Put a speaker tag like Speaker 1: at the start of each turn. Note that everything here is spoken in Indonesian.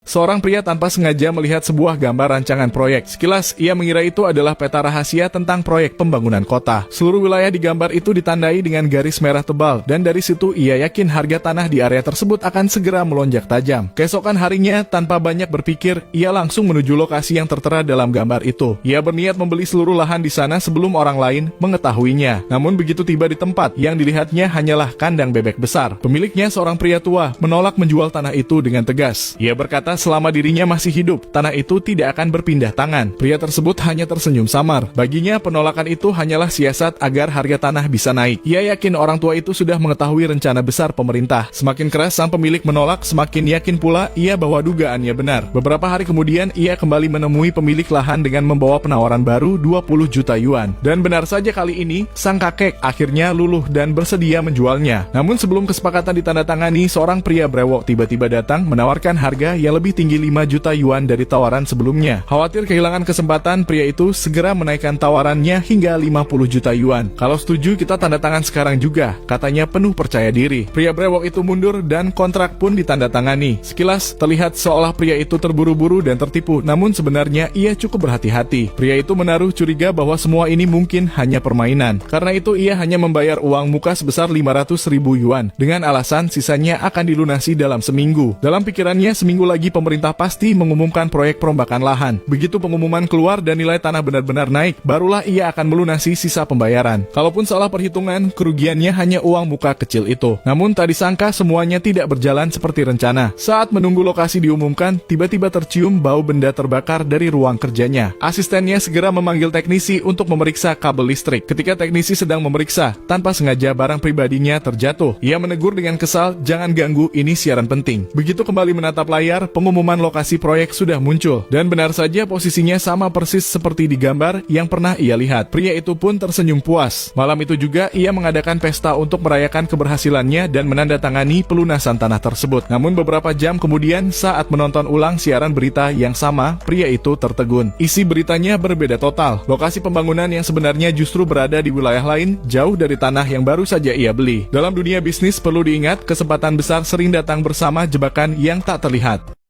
Speaker 1: Seorang pria tanpa sengaja melihat sebuah gambar rancangan proyek. Sekilas, ia mengira itu adalah peta rahasia tentang proyek pembangunan kota. Seluruh wilayah di gambar itu ditandai dengan garis merah tebal, dan dari situ ia yakin harga tanah di area tersebut akan segera melonjak tajam. Keesokan harinya, tanpa banyak berpikir, ia langsung menuju lokasi yang tertera dalam gambar itu. Ia berniat membeli seluruh lahan di sana sebelum orang lain mengetahuinya. Namun begitu tiba di tempat, yang dilihatnya hanyalah kandang bebek besar. Pemiliknya, seorang pria tua, menolak menjual tanah itu dengan tegas. Ia berkata selama dirinya masih hidup, tanah itu tidak akan berpindah tangan. Pria tersebut hanya tersenyum samar. Baginya, penolakan itu hanyalah siasat agar harga tanah bisa naik. Ia yakin orang tua itu sudah mengetahui rencana besar pemerintah. Semakin keras sang pemilik menolak, semakin yakin pula ia bahwa dugaannya benar. Beberapa hari kemudian, ia kembali menemui pemilik lahan dengan membawa penawaran baru 20 juta yuan. Dan benar saja kali ini, sang kakek akhirnya luluh dan bersedia menjualnya. Namun sebelum kesepakatan ditandatangani, seorang pria brewok tiba-tiba datang menawarkan harga yang lebih tinggi 5 juta yuan dari tawaran sebelumnya. Khawatir kehilangan kesempatan, pria itu segera menaikkan tawarannya hingga 50 juta yuan. Kalau setuju, kita tanda tangan sekarang juga, katanya penuh percaya diri. Pria brewok itu mundur dan kontrak pun ditandatangani. Sekilas terlihat seolah pria itu terburu-buru dan tertipu, namun sebenarnya ia cukup berhati-hati. Pria itu menaruh curiga bahwa semua ini mungkin hanya permainan. Karena itu ia hanya membayar uang muka sebesar 500.000 yuan dengan alasan sisanya akan dilunasi dalam seminggu. Dalam pikirannya, seminggu lagi pemerintah pasti mengumumkan proyek perombakan lahan. Begitu pengumuman keluar dan nilai tanah benar-benar naik, barulah ia akan melunasi sisa pembayaran. Kalaupun salah perhitungan, kerugiannya hanya uang muka kecil itu. Namun tak disangka semuanya tidak berjalan seperti rencana. Saat menunggu lokasi diumumkan, tiba-tiba tercium bau benda terbakar dari ruang kerjanya. Asistennya segera memanggil teknisi untuk memeriksa kabel listrik. Ketika teknisi sedang memeriksa, tanpa sengaja barang pribadinya terjatuh. Ia menegur dengan kesal, "Jangan ganggu, ini siaran penting." Begitu kembali menatap layar, pengumuman lokasi proyek sudah muncul. Dan benar saja posisinya sama persis seperti di gambar yang pernah ia lihat. Pria itu pun tersenyum puas. Malam itu juga ia mengadakan pesta untuk merayakan keberhasilannya dan menandatangani pelunasan tanah tersebut. Namun beberapa jam kemudian, saat menonton ulang siaran berita yang sama, pria itu tertegun. Isi beritanya berbeda total. Lokasi pembangunan yang sebenarnya justru berada di wilayah lain, jauh dari tanah yang baru saja ia beli. Dalam dunia bisnis perlu diingat, kesempatan besar sering datang bersama jebakan yang tak terlihat.